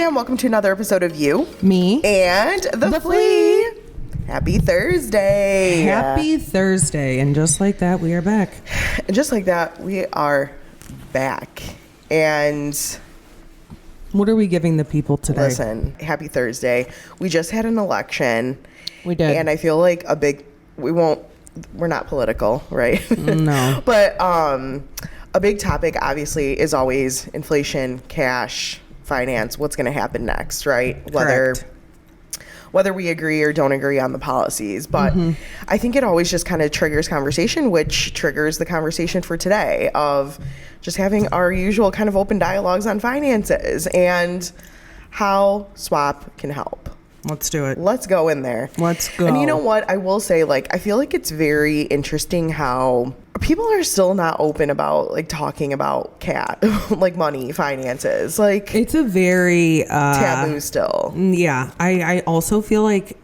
and welcome to another episode of You, Me, and the Flea. Happy Thursday. Happy Thursday. And just like that, we are back. And just like that, we are back. And what are we giving the people today? listen, happy Thursday. We just had an election. We did. And I feel like we're not political, right? No. But a big topic, obviously, is always inflation, cash, finance, what's going to happen next, right? Whether we agree or don't agree on the policies. But I think it always just kind of triggers conversation, which triggers the conversation for today of just having our usual kind of open dialogues on finances and how Swap can help. Let's do it. Let's go in there. Let's go. And you know what? I will say, I feel like it's very interesting how people are still not open about, talking about money, finances. It's a very taboo still. Yeah. I also feel like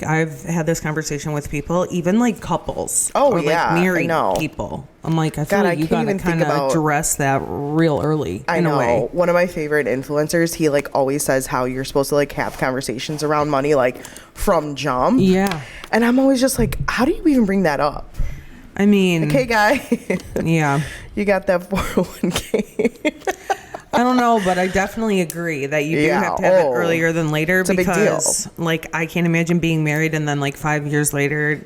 I've had this conversation with people, even couples. Oh, or yeah. Married I know. people. I'm I feel like you gotta kind of address that real early. I in know. A way. One of my favorite influencers, he always says how you're supposed to have conversations around money from jump. Yeah. And I'm always just how do you even bring that up? I mean, hey guy. Yeah. You got that 401k. I don't know, but I definitely agree that you do have to have it earlier than later, it's because a big deal. I can't imagine being married and then 5 years later,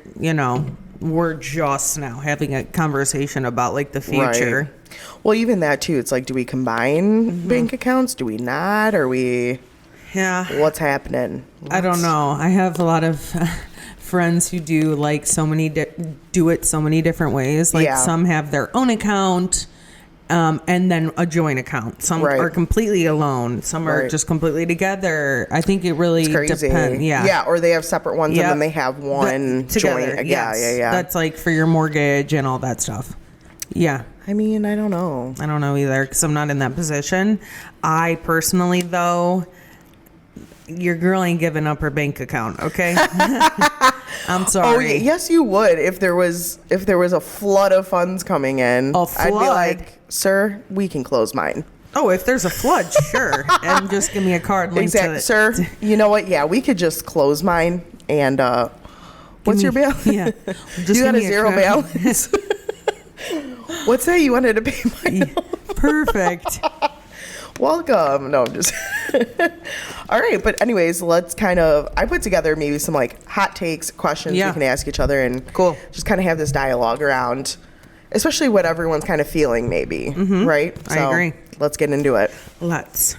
we're just now having a conversation about the future. Right. Well, even that too. It's do we combine bank accounts? Do we not? Are we? Yeah. What's happening? I don't know. I have a lot of friends who do so many do it so many different ways. Some have their own account. And then a joint account. Some are completely alone. Some are just completely together. I think it really depends. Yeah. Yeah, or they have separate ones and then they have one together. Joint. Yes. Yeah. That's for your mortgage and all that stuff. Yeah. I mean, I don't know. I don't know either, because I'm not in that position. I personally, though, your girl ain't giving up her bank account, okay? I'm sorry. Oh, yes, you would if there was a flood of funds coming in. A flood? I'd be like, sir, we can close mine. Oh, if there's a flood, sure. And just give me a card linked to it. Sir, you know what? Yeah, we could just close mine. And what's your balance? Yeah. You got a zero balance? What's that? You wanted to pay my Perfect. Welcome. No, I'm just all right. But anyways, let's I put together maybe some hot takes, questions we can ask each other, and just kind of have this dialogue around, especially what everyone's kind of feeling, maybe. Right? I agree. Let's get into it. Let's.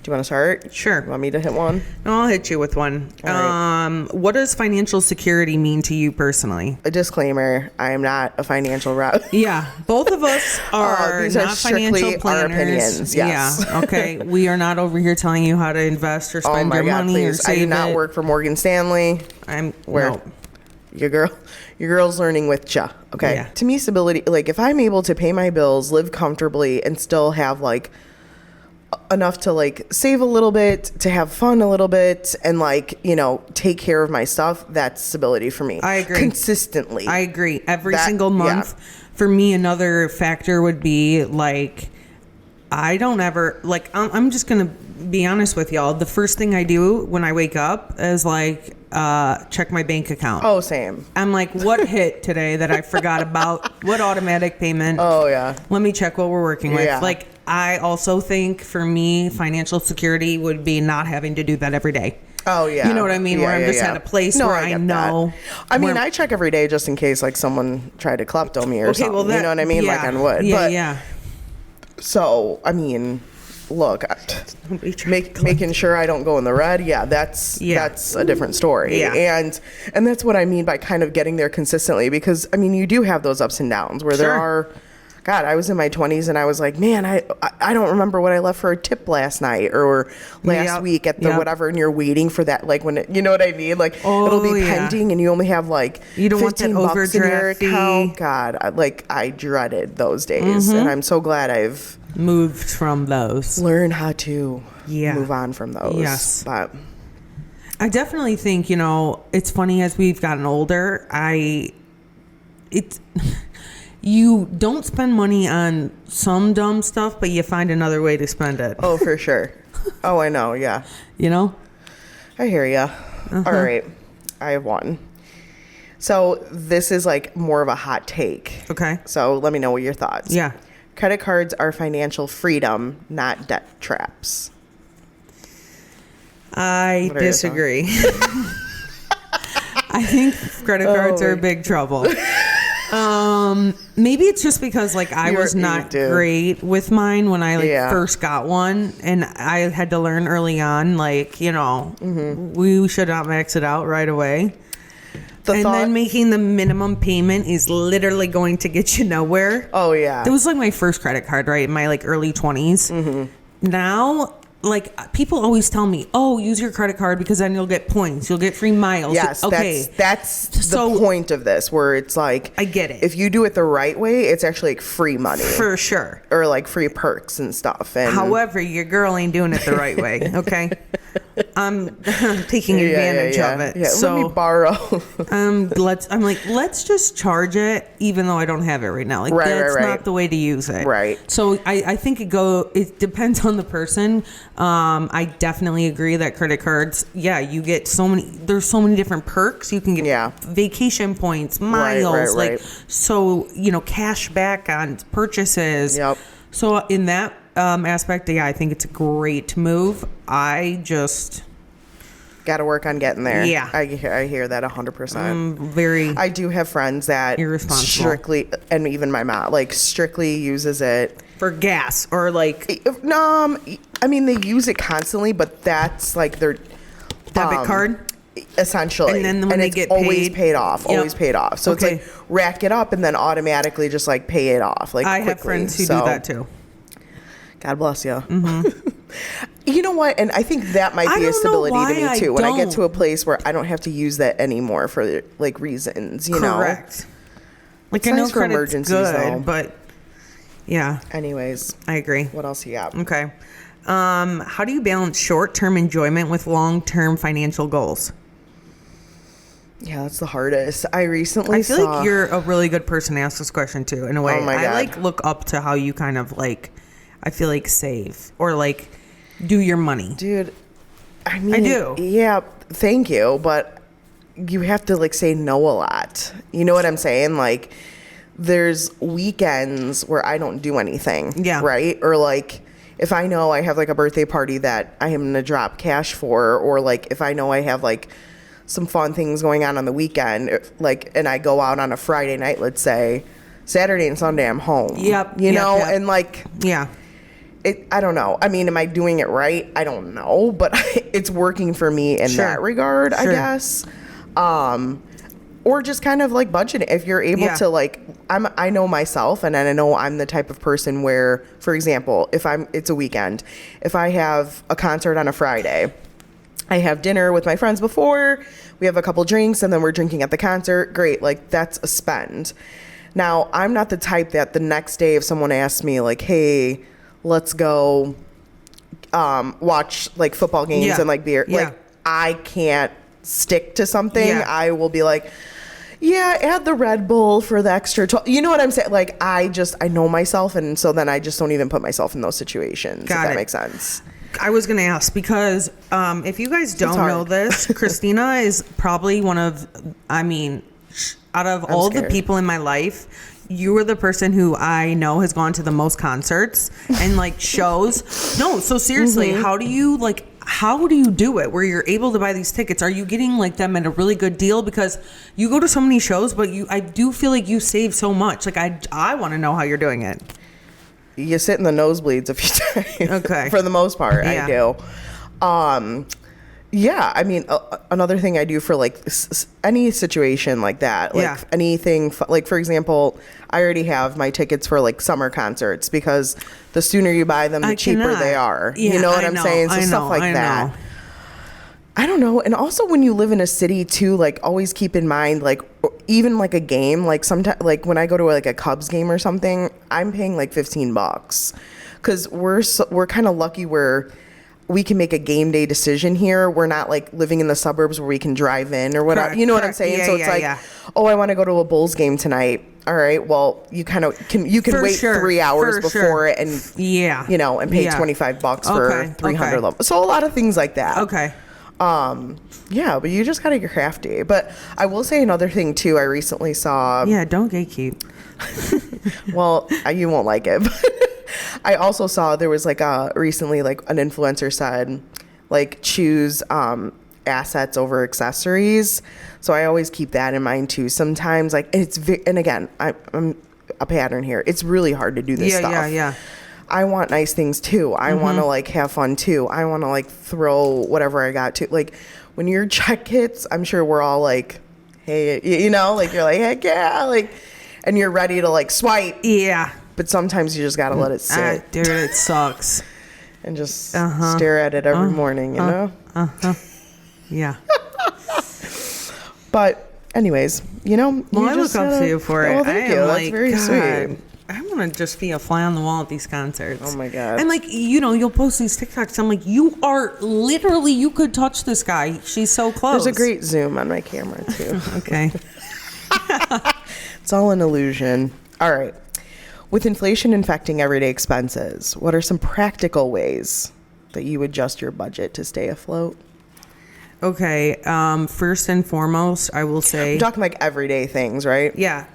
Do you want to start? Sure. You want me to hit one? No, I'll hit you with one. Right. What does financial security mean to you personally? A disclaimer, I am not a financial rep. Yeah, both of us are these not are strictly financial planners. our opinions, yes. Yeah, okay. We are not over here telling you how to invest or spend your money please. or save I do not work for Morgan Stanley. No. Your girl's learning with ya. Okay. Yeah. To me, stability, if I'm able to pay my bills, live comfortably, and still have enough to save a little bit, to have fun a little bit, and take care of my stuff, that's stability for me. I agree. Consistently. I agree. Every single month. Yeah. For me, another factor would be I don't ever I'm just gonna be honest with y'all. The first thing I do when I wake up is check my bank account. Oh, same. I'm what hit today that I forgot about? What automatic payment? Oh, yeah. Let me check what we're working with. Yeah. I also think for me, financial security would be not having to do that every day. Oh, yeah. You know what I mean? Yeah, where I'm just at a place where I know. That. I mean, I check every day just in case someone tried to klepto me or something. Well, you know what I mean? Yeah, on wood. Yeah, but, yeah. So, I mean, look, making sure I don't go in the red, that's a different story. Yeah. And that's what I mean by kind of getting there consistently, because, I mean, you do have those ups and downs where there are... God, I was in my 20s and I was like, man, I don't remember what I left for a tip last night or last week at the whatever, and you're waiting for that, when it, you know what I mean? It'll be pending and you only have you don't want that $15 in your overdraft account. God, I dreaded those days, and I'm so glad I've moved from those. Learn how to move on from those. Yes. But I definitely think, it's funny as we've gotten older, you don't spend money on some dumb stuff, but you find another way to spend it. Oh, for sure. Oh, I know. Yeah. You know? I hear ya. All right. I have one. So this is like more of a hot take. Okay. So let me know what your thoughts. Yeah. Credit cards are financial freedom, not debt traps. I disagree. I think credit cards are big trouble. Maybe it's just because like I was not great with mine when I first got one, and I had to learn early on, like, you know, we should not max it out right away. Then making the minimum payment is literally going to get you nowhere. Oh yeah. It was like my first credit card, right? In my like early 20s. Now, like people always tell me, oh, use your credit card because then you'll get points. You'll get free miles. Yes. Okay. That's the point of this, where it's like, I get it. If you do it the right way, it's actually like free money. For sure. Or like free perks and stuff. And however, your girl ain't doing it the right way. Okay. I'm taking advantage of it. Yeah, so let me borrow. let's just charge it, even though I don't have it right now. Like that's not the way to use it. Right. So I think it depends on the person. I definitely agree that credit cards, you get there's so many different perks. You can get vacation points, miles, so, you know, cash back on purchases. Yep. So in that aspect, I think it's a great move. I just got to work on getting there. Yeah. I hear that 100%. I do have friends that strictly, and even my mom, like strictly uses it for gas or like. No, I mean, they use it constantly, but that's like their debit card. Essentially. And then when they get always paid off. So it's like rack it up and then automatically just like pay it off. Like I quickly. have friends who do that too. God bless you. You know what? And I think that might be a stability to me too. When I get to a place where I don't have to use that anymore for like reasons, you know. Correct. Like, I know for emergencies though. But yeah. Anyways, I agree. What else you got? Okay. How do you balance short-term enjoyment with long-term financial goals? Yeah, that's the hardest. I feel like you're a really good person to ask this question too, in a way. Oh my God. I like look up to how you kind of like, I feel like save or like do your money. Dude, I mean, I do. Yeah, thank you. But you have to like say no a lot. You know what I'm saying? Like there's weekends where I don't do anything. Yeah. Right? Or like if I know I have like a birthday party that I am going to drop cash for, or like if I know I have like some fun things going on the weekend, like, and I go out on a Friday night, let's say, Saturday and Sunday I'm home. Yep. You know, and like, yeah. I don't know. I mean, am I doing it right? I don't know, but it's working for me in that regard, I guess. Or just kind of like budgeting. If you're able to like, I know myself, and I know I'm the type of person where, for example, it's a weekend, if I have a concert on a Friday, I have dinner with my friends before, we have a couple drinks, and then we're drinking at the concert. Great. Like that's a spend. Now, I'm not the type that the next day if someone asks me like, hey, let's go watch like football games and like beer. Like I can't stick to something. I will be like, add the Red Bull for the extra. You know what I'm saying? Like I know myself, and so then I just don't even put myself in those situations. If that makes sense. I was going to ask because if you guys don't know this, Christina is probably one of, out of all the people in my life, you are the person who I know has gone to the most concerts and like shows. No, so seriously, how do you do it where you're able to buy these tickets? Are you getting like them at a really good deal? Because you go to so many shows, but I do feel like you save so much. Like I want to know how you're doing it. You sit in the nosebleeds a few times. Okay. For the most part, I do. I mean, another thing I do for like any situation like that, like anything, like for example, I already have my tickets for like summer concerts because the sooner you buy them, the cheaper they are. Yeah, you know what I'm saying? So stuff like that. I don't know. And also when you live in a city too, like always keep in mind, like even like a game, like sometimes, like when I go to like a Cubs game or something, I'm paying like $15 because we're kind of lucky where we can make a game day decision here. We're not like living in the suburbs where we can drive in or whatever. You know what I'm saying? So it's like, oh, I want to go to a Bulls game tonight. all right, well, you can For wait sure. 3 hours For before sure. it and and pay $25 for 300 levels. So a lot of things like that. Okay. Yeah, but you just gotta get crafty. But I will say another thing too. I recently saw. Yeah, don't gatekeep. Well, you won't like it. But I also saw there was like recently like an influencer said like choose assets over accessories. So I always keep that in mind too. Sometimes like and again I'm a pattern here. It's really hard to do this stuff. Yeah. I want nice things too. I want to like have fun too. I want to like throw whatever I got to. Like when your check hits, I'm sure we're all like, hey, you know, like you're like, heck yeah, like, and you're ready to like swipe. Yeah. But sometimes you just got to let it sit. Dude, it sucks. And just stare at it every morning, you know? Yeah. But anyways, you know. Well, I look up to you for it. Well, thank you. That's very sweet. I want to just be a fly on the wall at these concerts. Oh my God. And like, you know, you'll post these TikToks. I'm like, you are literally, you could touch this guy. She's so close. There's a great zoom on my camera too. Okay. It's all an illusion. All right. With inflation infecting everyday expenses, what are some practical ways that you adjust your budget to stay afloat? Okay. First and foremost, I will say. I'm talking like everyday things, right? Yeah.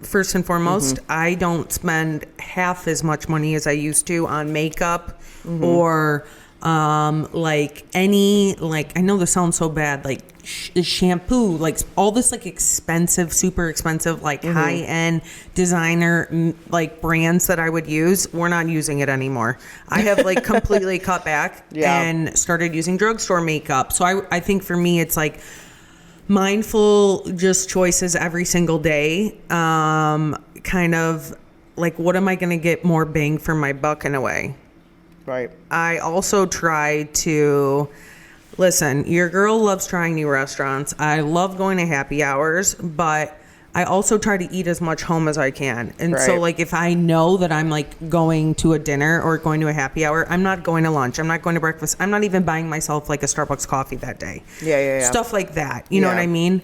First and foremost, I don't spend half as much money as I used to on makeup or like any, like, I know this sounds so bad, like shampoo, like all this like expensive, super expensive, like high-end designer like brands that I would use. We're not using it anymore. I have like completely cut back and started using drugstore makeup. So I think for me, it's like mindful just choices every single day. Kind of like, what am I going to get more bang for my buck in a way? Right. I also try to listen, your girl loves trying new restaurants. I love going to happy hours, but I also try to eat as much home as I can. And so like if I know that I'm like going to a dinner or going to a happy hour, I'm not going to lunch. I'm not going to breakfast. I'm not even buying myself like a Starbucks coffee that day. Yeah. Stuff like that. You know what I mean?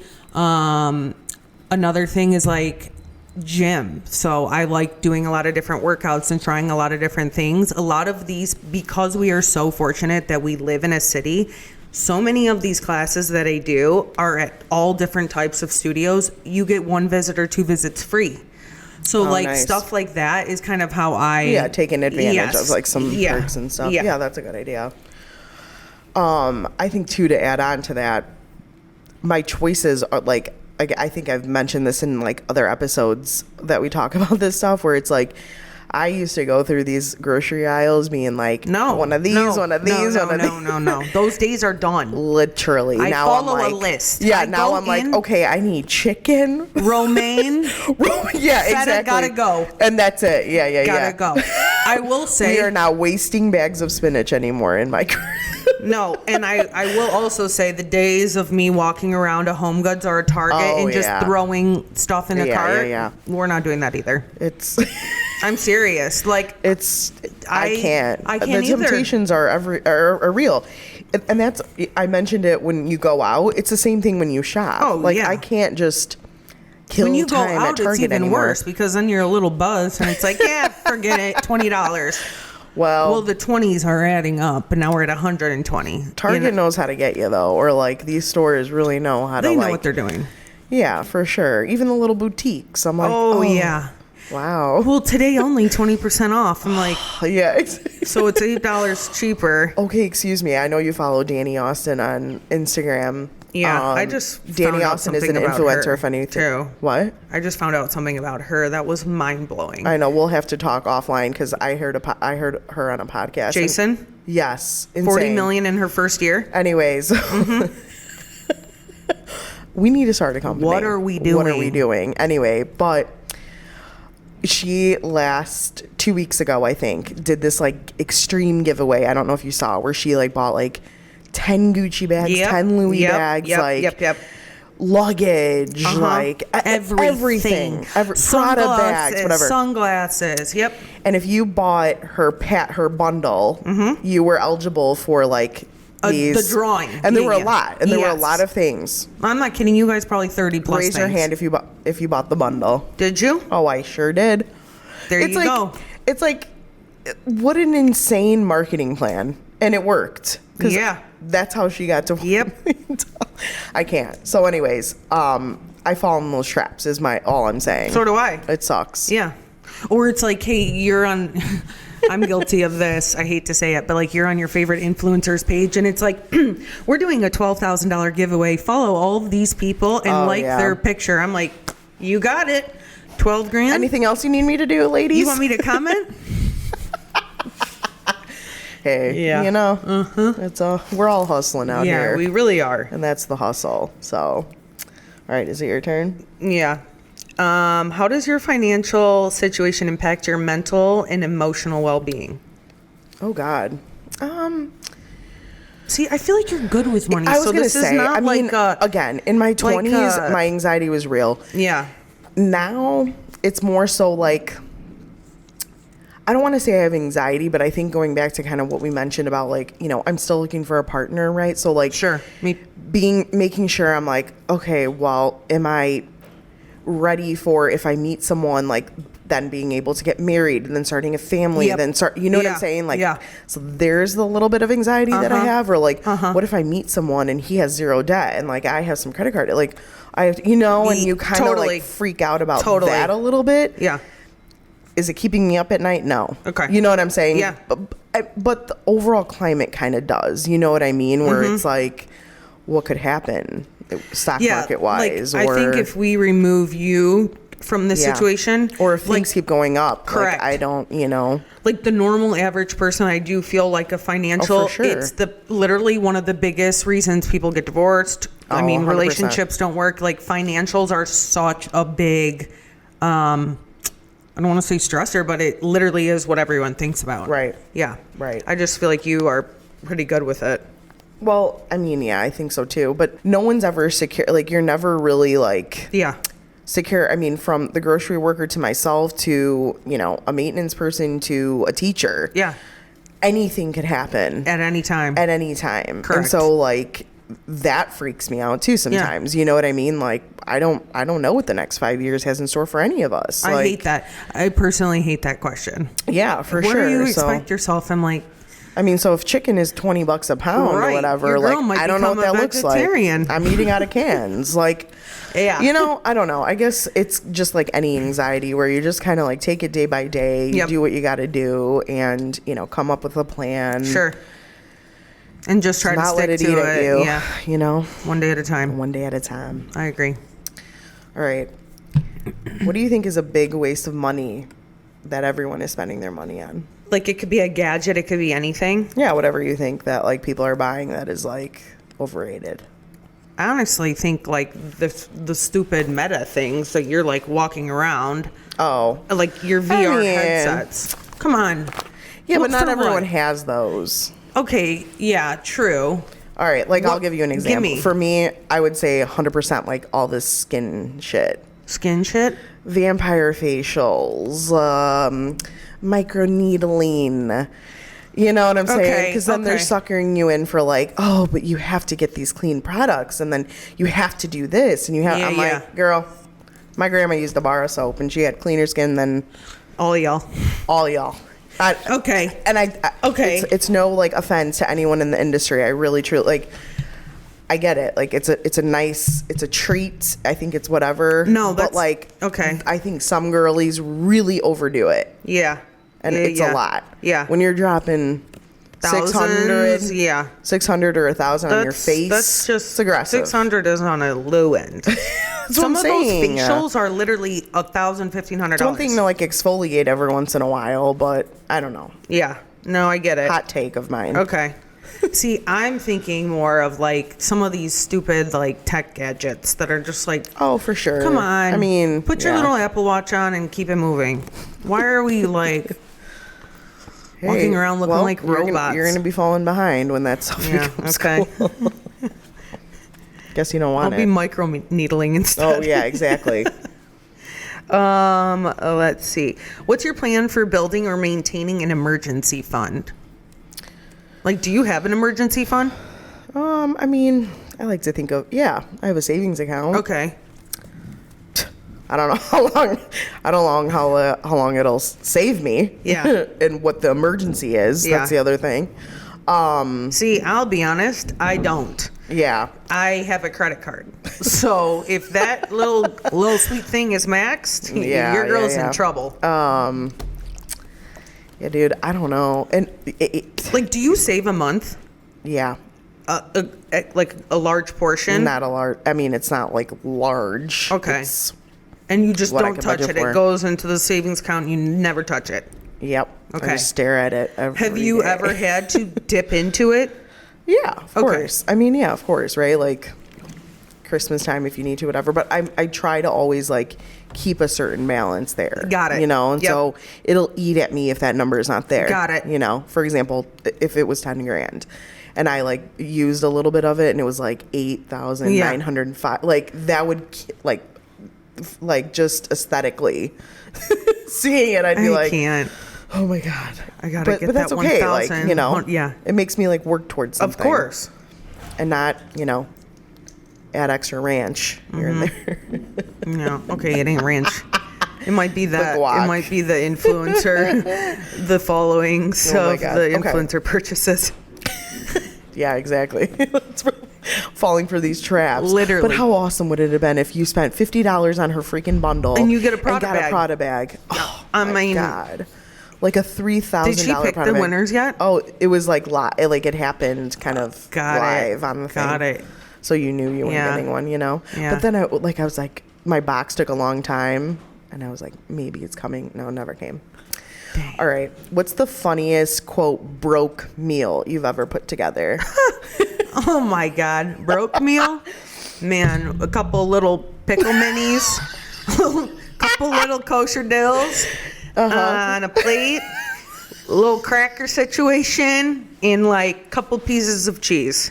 Another thing is like gym. So I like doing a lot of different workouts and trying a lot of different things. A lot of these, because we are so fortunate that we live in a city, so many of these classes that I do are at all different types of studios. You get 1 visit or 2 visits free. So nice. Stuff like that is kind of how I taking advantage of like some perks and stuff. Yeah, that's a good idea. I think too, to add on to that, my choices are like I think I've mentioned this in like other episodes that we talk about this stuff, where it's like I used to go through these grocery aisles being like, one of these. No. Those days are done. Literally. I now follow I'm like, a list. Yeah, now I'm like, okay, I need chicken. Romaine. Exactly. Gotta go. And that's it. Yeah. Gotta go. I will say. We are not wasting bags of spinach anymore in my No, and I will also say the days of me walking around a Home Goods or a Target and just throwing stuff in a cart, we're not doing that. Either. I'm serious. Like I can't. The either. Temptations are real, and that's, I mentioned it when you go out. It's the same thing when you shop. I can't just kill when you time go out. At Target it's even anymore. Worse because then you're a little buzzed and it's like, forget it, $20. Well, the 20s are adding up, but now we're at 120. Target knows how to get you though, or like these stores really know how to. They know what they're doing. Yeah, for sure. Even the little boutiques. I'm like, oh yeah. Wow. Well, today only 20% off. I'm like, yeah. So it's $8 cheaper. Okay, excuse me. I know you follow Danny Austin on Instagram. Yeah, I just Danny Austin is an influencer, if anything. Too. What? I just found out something about her that was mind blowing. I know. We'll have to talk offline because I heard her on a podcast. Jason? Yes. Insane. 40 million in her first year. Anyways. We need to start a company. What are we doing? Anyway, but she 2 weeks ago, I think, did this like extreme giveaway. I don't know if you saw, where she like bought like 10 Gucci bags, 10 Louis bags, luggage, like everything. Prada bags, whatever. Sunglasses, yep. And if you bought her bundle, you were eligible for like The drawing. And there were a lot. And there were a lot of things. I'm not kidding. You guys probably 30 plus Raise your hand if you bought the bundle. Did you? Oh, I sure did. There you go. It's like, what an insane marketing plan. And it worked. Yeah. That's how she got to. Yep. I can't. So anyways, I fall in those traps is all I'm saying. So do I. It sucks. Yeah. Or it's like, hey, you're on, I'm guilty of this. I hate to say it, but like you're on your favorite influencers page and it's like, we're doing a $12,000 giveaway. Follow all of these people and their picture. I'm like, you got it. 12 grand. Anything else you need me to do, ladies? You want me to comment? Hey, it's we're all hustling out here. Yeah, we really are. And that's the hustle. So, all right, is it your turn? Yeah. How does your financial situation impact your mental and emotional well-being? Oh God. See, I feel like you're good with money. I was gonna say, I mean, again, in my 20s, my anxiety was real. Yeah. Now it's more so like, I don't want to say I have anxiety, but I think going back to kind of what we mentioned about like, I'm still looking for a partner, right? So like, sure, making sure I'm like, okay, well, am I ready for if I meet someone, like then being able to get married and then starting a family, then start, what I'm saying? Like, so there's the little bit of anxiety that I have, or like, what if I meet someone and he has zero debt and like I have some credit card, like I have, and you kind of like freak out about that a little bit. Yeah. Is it keeping me up at night? No. Okay. You know what I'm saying? Yeah. But the overall climate kind of does. You know what I mean? Where it's like, what could happen stock market wise? Like, I think if we remove you from the situation, or if things keep going up, correct. Like I don't, like the normal average person, I do feel like a financial. For sure. It's literally one of the biggest reasons people get divorced. I mean, 100%. relationships don't work. Like financials are such a big. I don't want to say stressor, but it literally is what everyone thinks about. Right. Yeah. Right. I just feel like you are pretty good with it. Well, I mean, yeah, I think so too. But no one's ever secure. Like you're never really like secure. I mean, from the grocery worker to myself to, a maintenance person to a teacher. Yeah. Anything could happen. At any time. At any time. Correct. And so like that freaks me out too sometimes. You know what I mean? Like I don't know what the next 5 years has in store for any of us. I hate that. I personally hate that question. Yeah, for sure. Where do you expect yourself? I'm like, I mean, so if chicken is $20 a pound or whatever, like I don't know what that looks like. I'm eating out of cans. Like, yeah. I don't know. I guess it's just like any anxiety where you just kind of like take it day by day, do what you got to do, and come up with a plan. Sure. And just try to not stick let it to eat it. at you. Yeah. One day at a time. One day at a time. I agree. All right. What do you think is a big waste of money that everyone is spending their money on? Like it could be a gadget. It could be anything. Yeah, whatever you think that like people are buying that is like overrated. I honestly think like the stupid meta things that you're like walking around. Oh. Like your VR headsets. Come on. Yeah, but not everyone has those. Okay, yeah, true. All right, like I'll give you an example. Give me. For me, I would say 100% like all this skin shit. Skin shit? Vampire facials, microneedling. You know what I'm saying? Because then they're suckering you in for like, oh, but you have to get these clean products, and then you have to do this, and you have. Like, girl, my grandma used a bar of soap, and she had cleaner skin than all y'all. Okay. And it's no like offense to anyone in the industry. I really truly like. I get it. Like it's a treat. I think it's whatever. No, but like I think some girlies really overdo it. Yeah. And it's a lot. Yeah. When you're dropping Thousands, 600 or 1,000 on your face. That's just it's aggressive. 600 is on a low end. Some of those facials are literally $1,000, $1,500. One thing to like exfoliate every once in a while, but I don't know. Yeah. No, I get it. Hot take of mine. Okay. See, I'm thinking more of like some of these stupid like tech gadgets that are just like, oh, for sure. Come on. I mean, put your little Apple Watch on and keep it moving. Why are we like walking around looking like robots? You're gonna be falling behind when that stuff becomes cool. Guess you don't want it. I'll be micro needling instead. Oh yeah, exactly. Let's see. What's your plan for building or maintaining an emergency fund? Like, do you have an emergency fund? I mean, I like to think of, I have a savings account. Okay. I don't know how long it'll save me. Yeah. And what the emergency is. Yeah. That's the other thing. See, I'll be honest, I don't. Yeah. I have a credit card. So if that little sweet thing is maxed, your girl's in trouble. Yeah, dude, I don't know. And like, do you save a month? Yeah. Like a large portion? Not a large. I mean, it's not like large. Okay. And you just don't touch it. For. It goes into the savings account and you never touch it. Yep. Okay. I just stare at it every Have you day. ever had to dip into it? Yeah, of course. I mean, yeah, of course, right? Like Christmas time if you need to, whatever. But I try to always like keep a certain balance there. Got it. You know, and so it'll eat at me if that number is not there. Got it. You know, for example, if it was 10 grand and I like used a little bit of it and it was like 8,905, like that would like just aesthetically seeing it, I'd be I can't. Oh my God. I gotta get but that's that okay. 1,000. Like, you know, yeah. It makes me like work towards something. Of course. And not, you know, add extra ranch here and there. No. Okay, it ain't ranch. It might be that. guac. It might be the influencer, the followings Oh my of God. the Okay. influencer purchases. Yeah, exactly. Falling for these traps. Literally. But how awesome would it have been if you spent $50 on her freaking bundle And you get a Prada got bag. a Prada bag? Oh I my mean, God. Like a $3,000 did she pick Prada the bag. winners yet? Oh, it was like it happened kind of live on the thing. Got it. So you knew you were getting one, you know? Yeah. But then I was like, my box took a long time and I was like, maybe it's coming. No, it never came. Dang. All right. What's the funniest, quote, broke meal you've ever put together? Oh my God. Broke meal? Man, a couple little pickle minis, couple little kosher dills on a plate, a little cracker situation, and like couple pieces of cheese.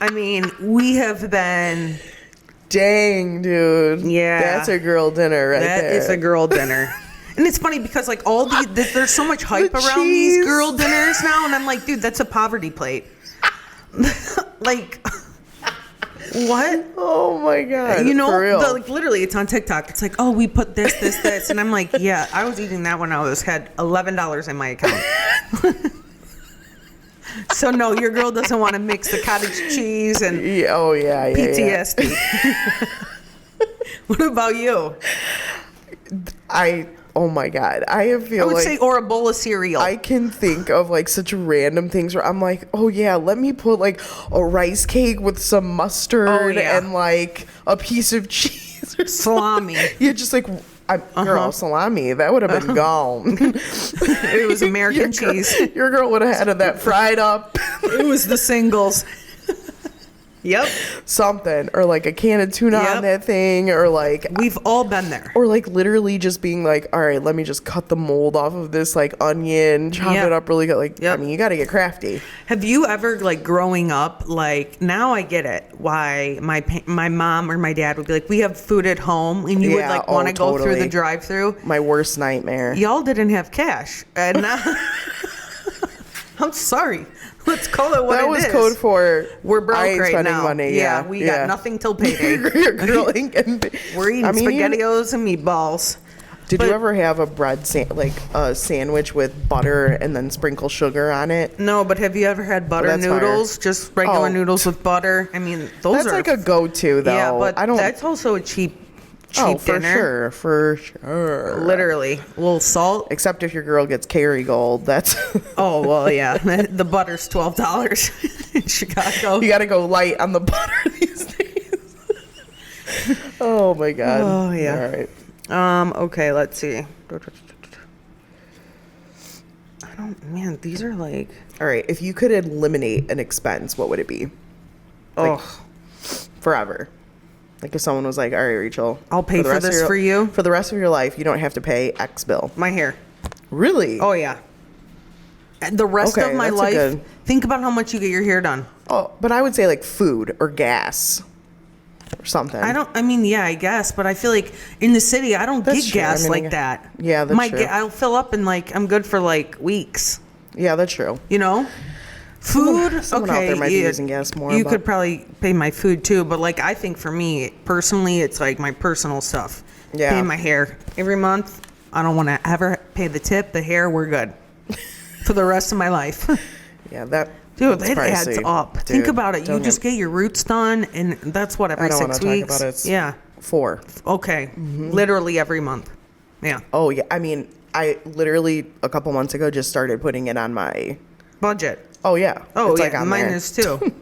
I mean, we have been... Dang, dude. Yeah. That's a girl dinner right there. That is a girl dinner. And it's funny because like there's so much hype The around these cheese. girl dinners now, and I'm like, dude, that's a poverty plate. Like, what? Oh my God. You know, for real. like literally, it's on TikTok. It's like, oh, we put this, and I'm like, yeah, I was eating that when I had $11 in my account. So no, your girl doesn't want to mix the cottage cheese and yeah. PTSD. What about you? Oh my God. I feel I would like say, or a bowl of cereal. I can think of like such random things where I'm like, oh yeah, let me put like a rice cake with some mustard and like a piece of cheese or salami. Yeah, just like girl, salami. That would have been gone. It was American cheese. Your girl would have had that fried up. It was the singles. Yep. Something. Or like a can of tuna on that thing. Or like... We've all been there. Or like literally just being like, all right, let me just cut the mold off of this like onion, chop it up really good. Like, I mean, you got to get crafty. Have you ever like growing up, like now I get it why my mom or my dad would be like, we have food at home and you would like want to go through the drive-through. My worst nightmare. Y'all didn't have cash. And now... I'm sorry. Let's call it what it is. That was code for we're broke I ain't right spending now. money. Yeah, we got nothing till payday. Your girl ain't getting We're eating SpaghettiOs and meatballs. Did you ever have a like a sandwich with butter and then sprinkle sugar on it? No, but have you ever had butter noodles? Fire. Just regular noodles with butter? I mean, that's like a go-to though. Yeah, but I don't. That's also a cheap for dinner. For sure. Literally. A little salt. Except if your girl gets Kerrygold, that's... Oh, well, yeah. The butter's $12 in Chicago. You got to go light on the butter these days. Oh, my God. Oh, yeah. All right. Okay, let's see. Man, these are like... All right, if you could eliminate an expense, what would it be? Like, forever. Like if someone was like, all right, Rachel, I'll pay for this for you. For the rest of your life, you don't have to pay X bill. My hair. Really? Oh, yeah. And the rest of my life, think about how much you get your hair done. Oh, but I would say like food or gas or something. I guess, but I feel like in the city, I don't get gas like that. Yeah, that's true. I'll fill up and like, I'm good for like weeks. Yeah, that's true. You know? Food, someone out there might be using gas more. You could probably pay my food too, but like I think for me personally, it's like my personal stuff. Yeah. Pay my hair every month. I don't want to ever pay the tip. The hair, we're good for the rest of my life. Yeah, that. Dude, that's it pricey. adds up. Dude, think about it. You just get your roots done, and that's what every 6 weeks. Talk about it. Yeah. 4. Okay. Literally every month. Yeah. Oh yeah. I mean, I literally a couple months ago just started putting it on my budget. Oh yeah. Oh it's yeah. like on Mine there. is too.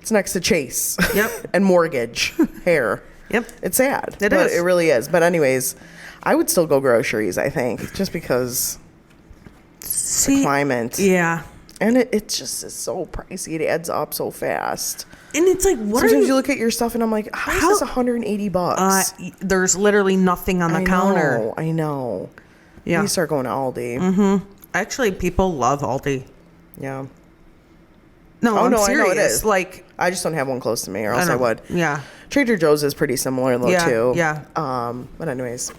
It's next to Chase. Yep. And mortgage, hair. Yep. It's sad. It is. It really is. But anyways, I would still go groceries. I think just because the climate. Yeah. And it just is so pricey. It adds up so fast. And it's like, what Sometimes are you look at your stuff and I'm like, how is this $180? There's literally nothing on the counter. I know. Yeah. You start going to Aldi. Mm-hmm. Actually, people love Aldi. Yeah. No, I'm serious. I know it is. Like, I just don't have one close to me, or else I would. Yeah. Trader Joe's is pretty similar though too. Yeah. But anyways,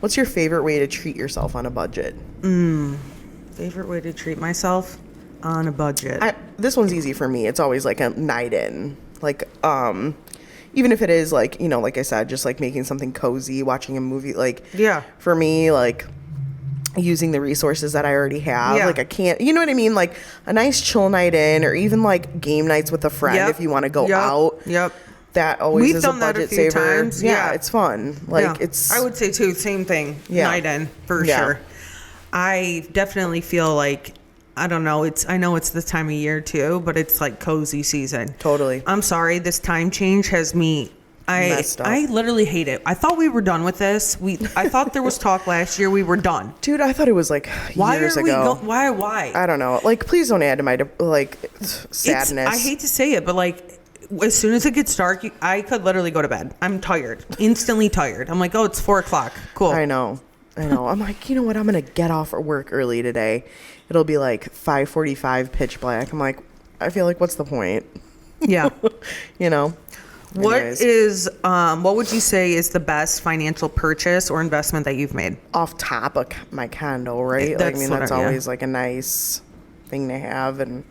what's your favorite way to treat yourself on a budget? Favorite way to treat myself on a budget. This one's easy for me. It's always like a night in. Like, even if it is like, you know, like I said, just like making something cozy, watching a movie. Like, yeah. For me, like using the resources that I already have. Yeah. Like I can't, you know what I mean? Like a nice chill night in, or even like game nights with a friend if you want to go out. Yep. That always is a budget that a few saver. times. Yeah, it's fun. Like it's. I would say too, same thing. Yeah. Night in for sure. I definitely feel like, I don't know, I know it's the time of year too, but it's like cozy season. Totally. I'm sorry, this time change has me. I literally hate it. I thought we were done with this. I thought there was talk last year we were done. Dude, I thought it was like years ago. Why? I don't know. Like, please don't add to my sadness. I hate to say it, but like, as soon as it gets dark, I could literally go to bed. I'm tired, instantly tired. I'm like, oh, it's 4:00. Cool. I know. I'm like, you know what? I'm gonna get off at work early today. It'll be like 5:45, pitch black. I'm like, I feel like, what's the point? Yeah. You know. Anyways. What would you say is the best financial purchase or investment that you've made? Off top of my condo, right? That's always like a nice thing to have, and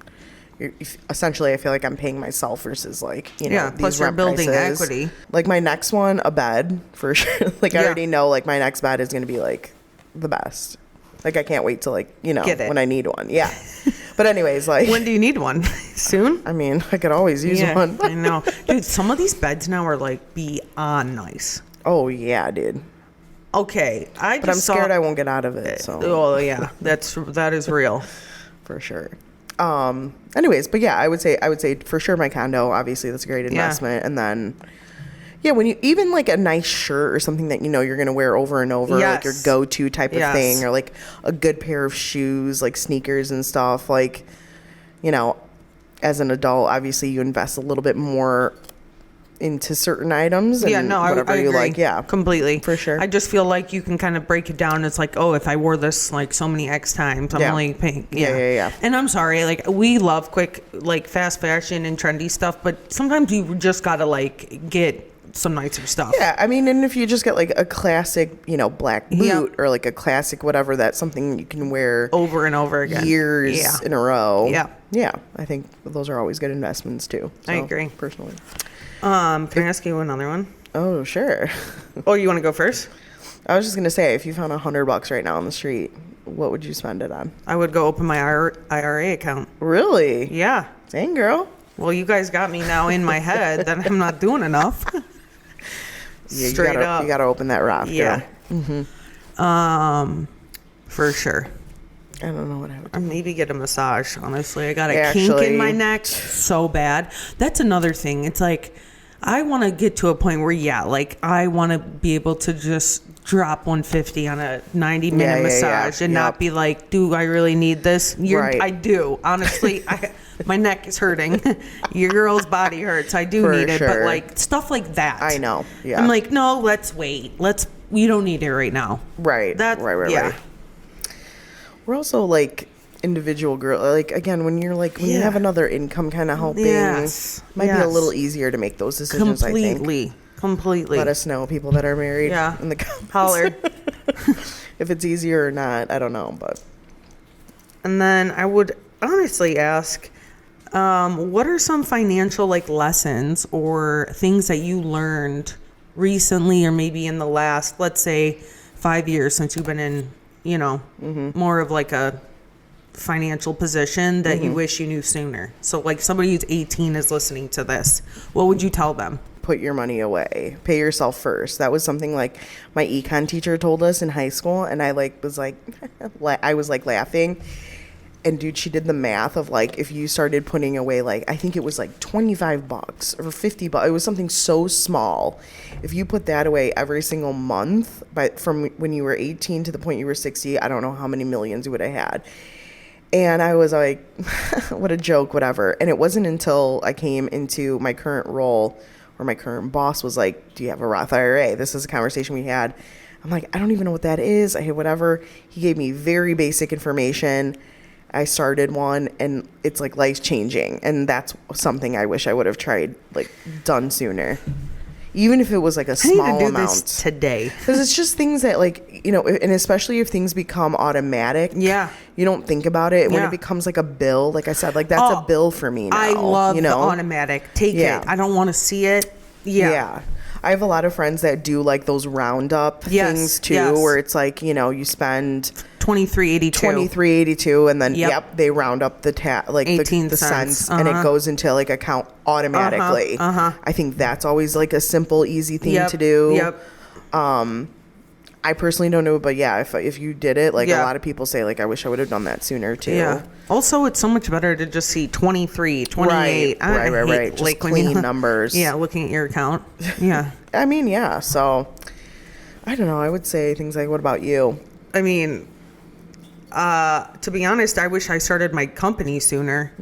essentially I feel like I'm paying myself versus like, you know, these plus you're building prices. equity. Like my next one, a bed for sure. Like I already know like my next bed is going to be like the best. Like I can't wait to like, you know, when I need one. Yeah. But anyways, like when do you need one? Soon? I mean, I could always use one. I know. Dude, some of these beds now are like beyond nice. Oh yeah, dude. Okay. But I'm scared I won't get out of it. So oh yeah. That is real. For sure. Anyways, but yeah, I would say for sure my condo, obviously that's a great investment. And then when you even like a nice shirt or something that you know you're gonna wear over and over, like your go-to type of thing, or like a good pair of shoes, like sneakers and stuff, like, you know, as an adult obviously you invest a little bit more into certain items and whatever I agree. You like, completely, for sure. I just feel like you can kind of break it down. It's like, oh, if I wore this like so many X times, I'm only paying and I'm sorry, like we love quick, like fast fashion and trendy stuff, but sometimes you just gotta like get some nicer stuff. Yeah, I mean, and if you just get like a classic, you know, black boot or like a classic whatever, that's something you can wear over and over again, years in a row. Yeah, I think those are always good investments too. So, I agree personally. Can I ask you another one? Oh, sure. Oh, you want to go first? I was just gonna say, if you found $100 right now on the street, what would you spend it on? I would go open my IRA account. Really? Yeah. Dang, girl. Well, you guys got me now in my head that I'm not doing enough. Yeah, Straight up. You gotta open that Roth. Yeah. For sure. I don't know what I would do. Or maybe get a massage, honestly. I got a kink in my neck so bad. That's another thing. It's like, I want to get to a point where, like, I want to be able to just drop $150 on a 90-minute massage and not be like, do I really need this? I do. Honestly, my neck is hurting. Your girl's body hurts. I do need it. But, like, stuff like that. I know. Yeah. I'm like, no, let's wait. We don't need it right now. Right. Right. We're also, like, individual girl. Like, again, when you're, like, when you have another income kind of helping, might be a little easier to make those decisions, I think. Completely. Let us know, people that are married in the comments. Holler. If it's easier or not, I don't know, but. And then I would honestly ask, What are some financial like lessons or things that you learned recently or maybe in the last, let's say 5 years since you've been in, more of like a financial position that you wish you knew sooner? So like somebody who's 18 is listening to this, what would you tell them? Put your money away. Pay yourself first. That was something like my econ teacher told us in high school, and I was laughing. And dude, she did the math of like if you started putting away like I think it was like $25 or $50. It was something so small. If you put that away every single month, from when you were 18 to the point you were 60, I don't know how many millions you would have had. And I was like, what a joke, whatever. And it wasn't until I came into my current role where my current boss was like, do you have a Roth IRA? This is a conversation we had. I'm like, I don't even know what that is. I hit whatever. He gave me very basic information. I started one, and it's like life changing. And that's something I wish I would have done sooner. Even if it was like a small I need to do amount. this today. Because it's just things that and especially if things become automatic. Yeah. You don't think about it. When Yeah. it becomes like a bill, like I said, like that's a bill for me now. I love the automatic. Take it. I don't want to see it. Yeah. I have a lot of friends that do like those roundup things too, where it's like, you spend $23.82 and then they round up the the cents and it goes into like account automatically. I think that's always like a simple, easy thing to do. I personally don't know, but if you did it, like a lot of people say, like, I wish I would have done that sooner too. Yeah. Also, it's so much better to just see 23, 28. Right. Just like clean numbers. Yeah, looking at your account. Yeah. I mean, yeah. So, I don't know. I would say things like, what about you? I mean, to be honest, I wish I started my company sooner.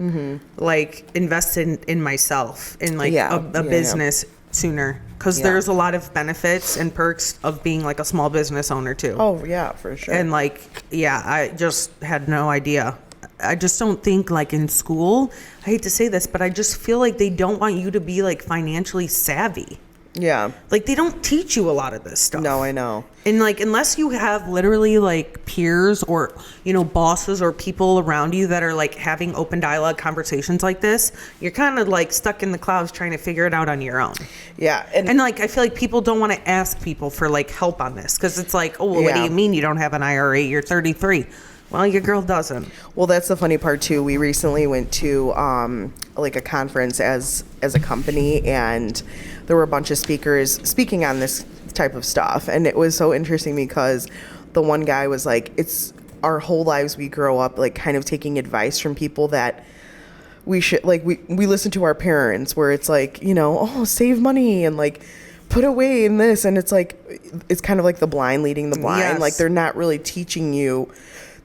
Like, invested in myself, in like a business sooner. Because there's a lot of benefits and perks of being like a small business owner too. Oh, yeah, for sure. And like, I just had no idea. I just don't think like in school, I hate to say this, but I just feel like they don't want you to be like financially savvy. Yeah. Like they don't teach you a lot of this stuff. No, I know. And like, unless you have literally like peers or, bosses or people around you that are like having open dialogue conversations like this, you're kind of like stuck in the clouds trying to figure it out on your own. Yeah. And like, I feel like people don't want to ask people for like help on this because it's like, oh, well, what do you mean you don't have an IRA? You're 33. Well, your girl doesn't. Well, that's the funny part too. We recently went to like a conference as a company, and there were a bunch of speakers speaking on this type of stuff, and it was so interesting because the one guy was like, it's our whole lives we grow up like kind of taking advice from people that we should like we listen to our parents, where it's like, save money and like put away in this, and it's like it's kind of like the blind leading the blind. Yes. Like they're not really teaching you.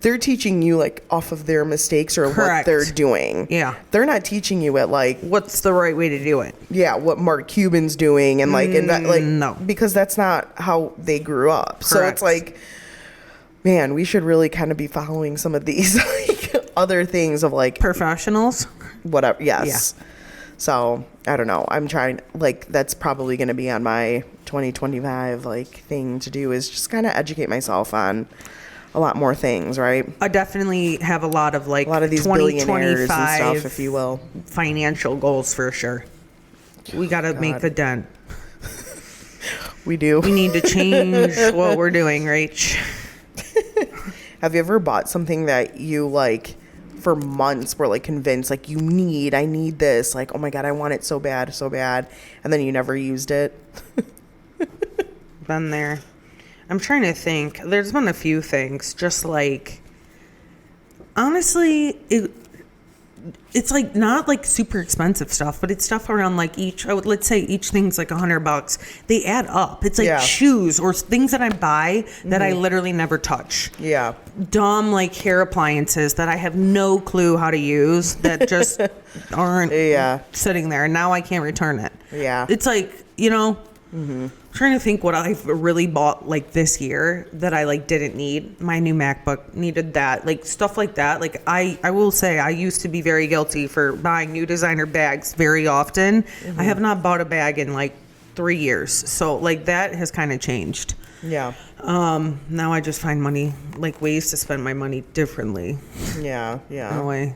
They're teaching you like off of their mistakes or what they're doing. Yeah. They're not teaching you at like what's the right way to do it. Yeah, what Mark Cuban's doing and like no. Because that's not how they grew up. Correct. So it's like, man, we should really kind of be following some of these like other things of like professionals. Whatever. Yes. Yeah. So I don't know. I'm trying that's probably going to be on my 2025 like thing to do, is just kind of educate myself on a lot more things, right? I definitely have a lot of these billionaires and stuff, if you will. Financial goals for sure. We got to make a dent. We do. We need to change what we're doing, Rach. Have you ever bought something that you like for months were like convinced like I need this, like, oh my God, I want it so bad, and then you never used it? Been there. I'm trying to think. There's been a few things. Just like, honestly, it's like not like super expensive stuff, but it's stuff around like let's say each thing's like $100. They add up. It's like shoes or things that I buy that I literally never touch. Yeah. Dumb like hair appliances that I have no clue how to use that just aren't sitting there. And now I can't return it. Yeah. It's like, trying to think what I've really bought like this year that I like didn't need. My new MacBook needed that, like stuff like that. Like I will say I used to be very guilty for buying new designer bags very often. I have not bought a bag in like 3 years. So like that has kind of changed. Yeah. Now I just find money, like ways to spend my money differently. Yeah. In a way.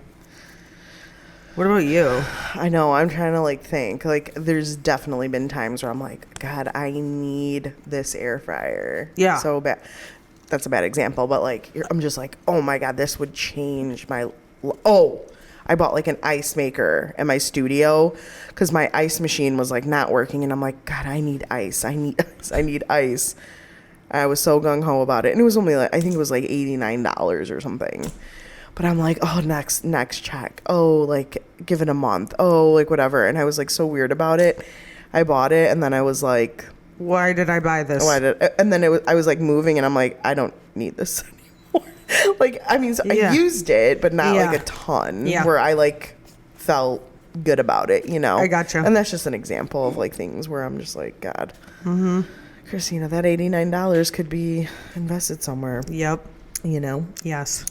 What about you? I know. I'm trying to like think. Like, there's definitely been times where I'm like, God, I need this air fryer. Yeah. So bad. That's a bad example, but like, I'm just like, oh my God, this would change my. Oh, I bought like an ice maker in my studio because my ice machine was like not working, and I'm like, God, I need ice. I need ice. I need ice. I was so gung ho about it, and it was only like, I think it was like $89 or something. But I'm like, oh, next check. Oh, like, give it a month. Oh, like, whatever. And I was, like, so weird about it. I bought it, and then I was like... Why did I buy this? And then I was, like, moving, and I'm like, I don't need this anymore. Like, I mean, so I used it, but not, like, a ton. Yeah. Where I, like, felt good about it, you know? I gotcha. And that's just an example of, like, things where I'm just like, God. Mm-hmm. Christina, that $89 could be invested somewhere. Yep. You know? Yes.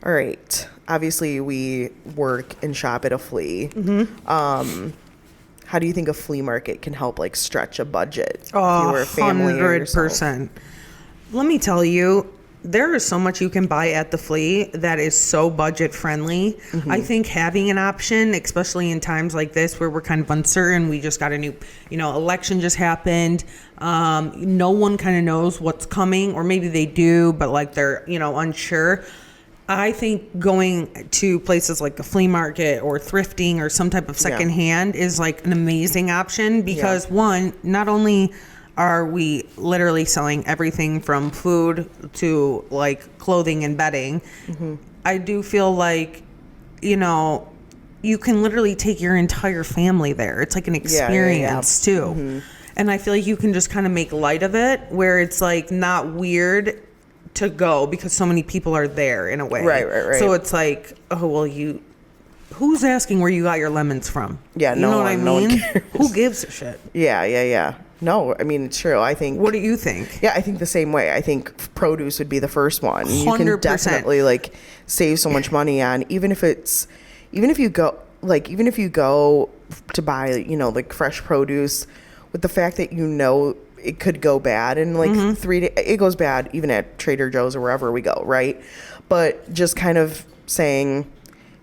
All right. Obviously, we work and shop at a flea. Mm-hmm. How do you think a flea market can help, like, stretch a budget? Oh, if you were a family 100%. Let me tell you, there is so much you can buy at the flea that is so budget friendly. Mm-hmm. I think having an option, especially in times like this where we're kind of uncertain, we just got a new, election just happened. No one kind of knows what's coming, or maybe they do, but like they're, unsure. I think going to places like a flea market or thrifting or some type of secondhand is like an amazing option because one, not only are we literally selling everything from food to like clothing and bedding, I do feel like, you can literally take your entire family there. It's like an experience too. Mm-hmm. And I feel like you can just kind of make light of it where it's like not weird to go because so many people are there in a way. Right. So it's like, oh, well, who's asking where you got your lemons from? Yeah, you know what I mean? No one cares. Who gives a shit? Yeah. No, I mean, it's true. I think. What do you think? Yeah, I think the same way. I think produce would be the first one. 100%. You can definitely like save so much money on, even if you go to buy, like fresh produce, with the fact that it could go bad in like 3 days. It goes bad even at Trader Joe's or wherever we go, right? But just kind of saying,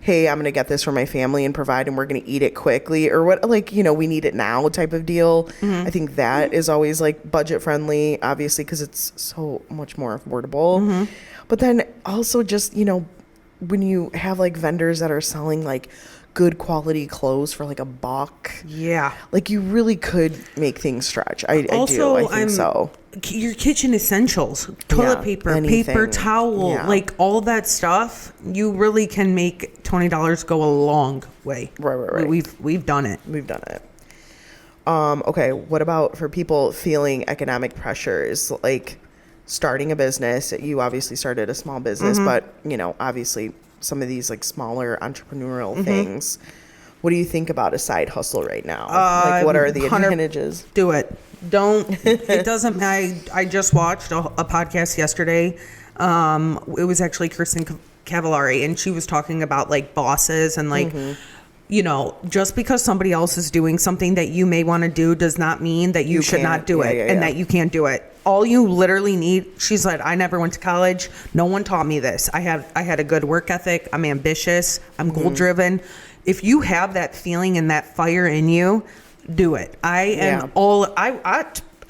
hey, I'm going to get this for my family and provide, and we're going to eat it quickly, or what, like, we need it now type of deal. I think that is always like budget friendly, obviously, because it's so much more affordable. But then also just, when you have like vendors that are selling like good quality clothes for like $1. Yeah. Like you really could make things stretch. I think so. Your kitchen essentials, toilet paper, anything. Paper towel, like all that stuff, you really can make $20 go a long way. Right. We've done it. Okay, what about for people feeling economic pressures, like starting a business? You obviously started a small business, but obviously some of these like smaller entrepreneurial things. What do you think about a side hustle right now? Like what are the advantages? Do it. Don't. It doesn't. I just watched a podcast yesterday. It was actually Kristen Cavallari, and she was talking about like bosses and like, just because somebody else is doing something that you may want to do does not mean that you should not do it and that you can't do it. All you literally need, she said, I never went to college. No one taught me this. I had a good work ethic. I'm ambitious. I'm goal driven. If you have that feeling and that fire in you, do it. I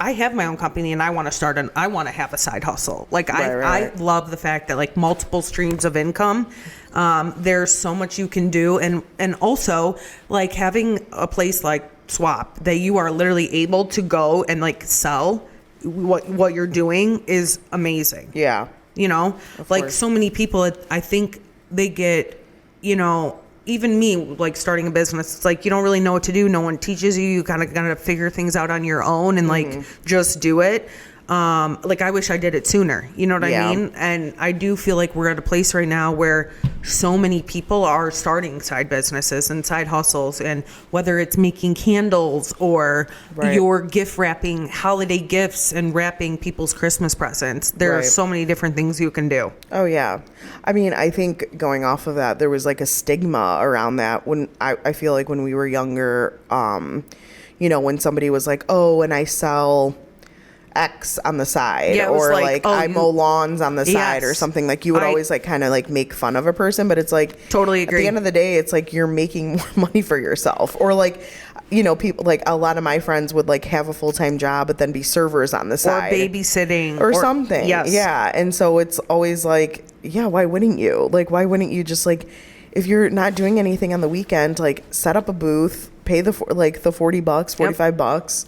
have my own company and I want to have a side hustle. Like I love the fact that like multiple streams of income. There's so much you can do. And also like having a place like Swap that you are literally able to go and like sell what you're doing is amazing. Yeah. Of like course. So many people, I think they get, even me, like starting a business, it's like you don't really know what to do. No one teaches you. You kind of got to figure things out on your own and like just do it. Like I wish I did it sooner. You know what I mean? And I do feel like we're at a place right now where so many people are starting side businesses and side hustles, and whether it's making candles or your gift wrapping, holiday gifts and wrapping people's Christmas presents. There are so many different things you can do. Oh yeah. I mean, I think going off of that, there was like a stigma around that when I feel like when we were younger, when somebody was like, oh, and I sell X on the side, Yeah, it was or like, oh, I mow lawns on the side, or Yes. something. Like, you would always like kind of like make fun of a person, but it's like, Totally at agree. the end of the day, it's like you're making more money for yourself. Or like, you know, people, like a lot of my friends would like have a full-time job but then be servers on the side, or babysitting or something. Yes. Yeah. And so it's always like, yeah, why wouldn't you? Like, why wouldn't you just like, if you're not doing anything on the weekend, like set up a booth, pay the $40, $45,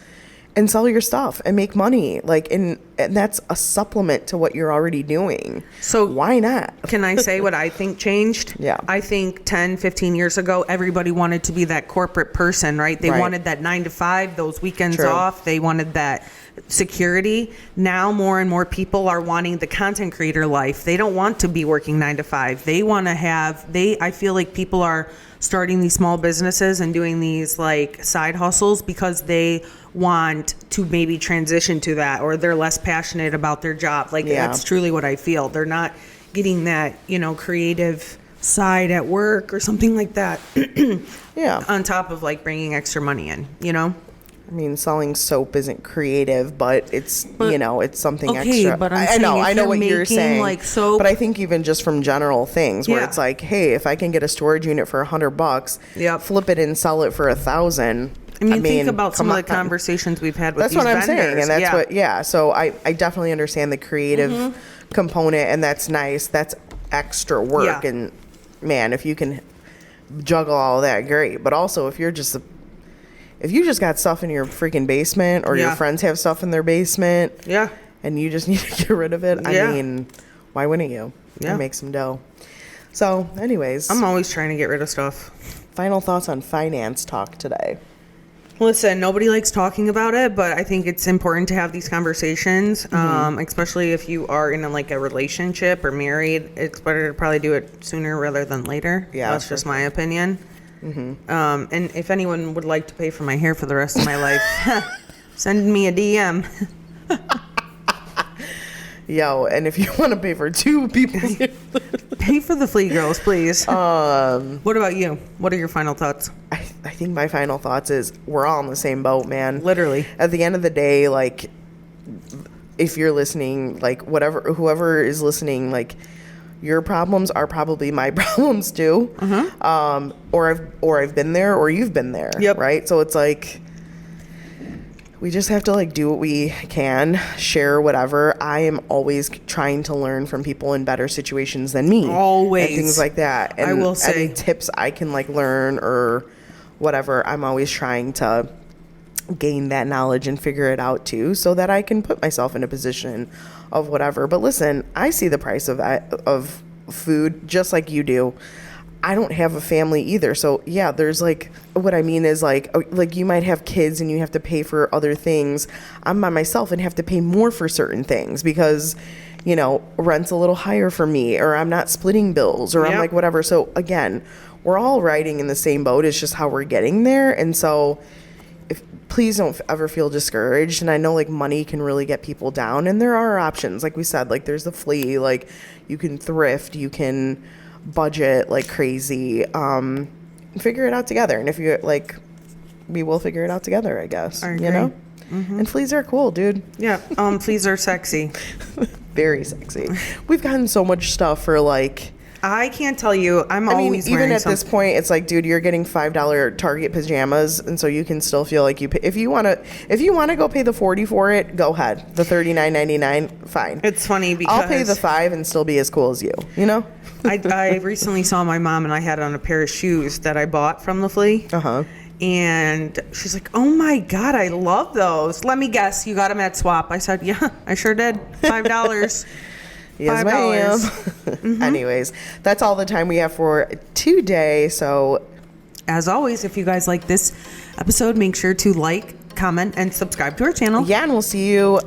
and sell your stuff and make money. Like, and that's a supplement to what you're already doing. So why not? Can I say what I think changed? Yeah. I think 10, 15 years ago, everybody wanted to be that corporate person, right? They wanted that 9 to 5, those weekends True. off. They wanted that security. Now more and more people are wanting the content creator life. They don't want to be working 9 to 5. They want to have, I feel like people are starting these small businesses and doing these like side hustles because they want to maybe transition to that, or they're less passionate about their job. Like, that's truly what I feel. They're not getting that, you know, creative side at work or something like that. Yeah. On top of like bringing extra money in, you know? I mean, selling soap isn't creative, but it's, you know, it's something okay, extra. but I'm I saying know, if I know you're what you're making, saying. like, soap- but I think even just from general things where Yeah. it's like, hey, if I can get a storage unit for $100, Yep. flip it and sell it for $1,000. I mean, think about some come of the on. conversations we've had with That's these what I'm vendors. saying, and that's what. So I definitely understand the creative Mm-hmm. component, and that's nice. That's extra work, Yeah. and man, if you can juggle all that, great. But also, if you just got stuff in your freaking basement, or your Yeah. friends have stuff in their basement, Yeah. and you just need to get rid of it, Yeah. I mean, why wouldn't you? Yeah. And make some dough. So, anyways, I'm always trying to get rid of stuff. final thoughts on finance talk today. Listen, nobody likes talking about it, but I think it's important to have these conversations, especially if you are in a relationship or married. It's better to probably do it sooner rather than later. Yeah, That's for just my opinion. And if anyone would like to pay for my hair for the rest of my life, send me a DM. Yo, and if you want to pay for 2 people, Pay for the Flea girls, please. What about you? What are your final thoughts? I think my final thoughts is we're all in the same boat, man. Literally. At the end of the day, like, if you're listening, like, whoever is listening, like, your problems are probably my problems too. Or I've been there, or you've been there. Yep. Right. So it's like, we just have to like do what we can, share whatever. I am always trying to learn from people in better situations than me. Always. And things like that. And I will say, any tips I can like learn or whatever, I'm always trying to gain that knowledge and figure it out too, so that I can put myself in a position of whatever. But listen, I see the price of food just like you do. I don't have a family either. So yeah, there's like, what I mean is like you might have kids and you have to pay for other things. I'm by myself and have to pay more for certain things because, you know, rent's a little higher for me, or I'm not splitting bills, or I'm Yep. like whatever. So again, we're all riding in the same boat. It's just how we're getting there. And so please don't ever feel discouraged. And I know like money can really get people down, and there are options. Like we said, like there's the Flea, like you can thrift, you can budget like crazy, figure it out together. And if you like, we will figure it out together, I guess. I agree. You know? And fleas are cool, dude. Yeah, fleas are sexy. Very sexy. We've gotten so much stuff for like, I can't tell you. I mean, even wearing at this point, it's like, dude, you're getting $5 Target pajamas, and so you can still feel like you pay. If you want to go pay the $40 for it, go ahead. The $39.99, fine. It's funny because I'll pay the $5 and still be as cool as you. You know? I recently saw my mom, and I had on a pair of shoes that I bought from the Flea. And she's like, "Oh my God, I love those. Let me guess, you got them at Swap?" I said, "Yeah, I sure did. $5." Yes, ma'am. Anyways, that's all the time we have for today. So, as always, if you guys like this episode, make sure to like, comment, and subscribe to our channel. yeah, and we'll see you.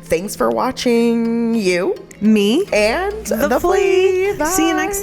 Thanks for watching. You, Me, and the Flea. Flea. See you next time.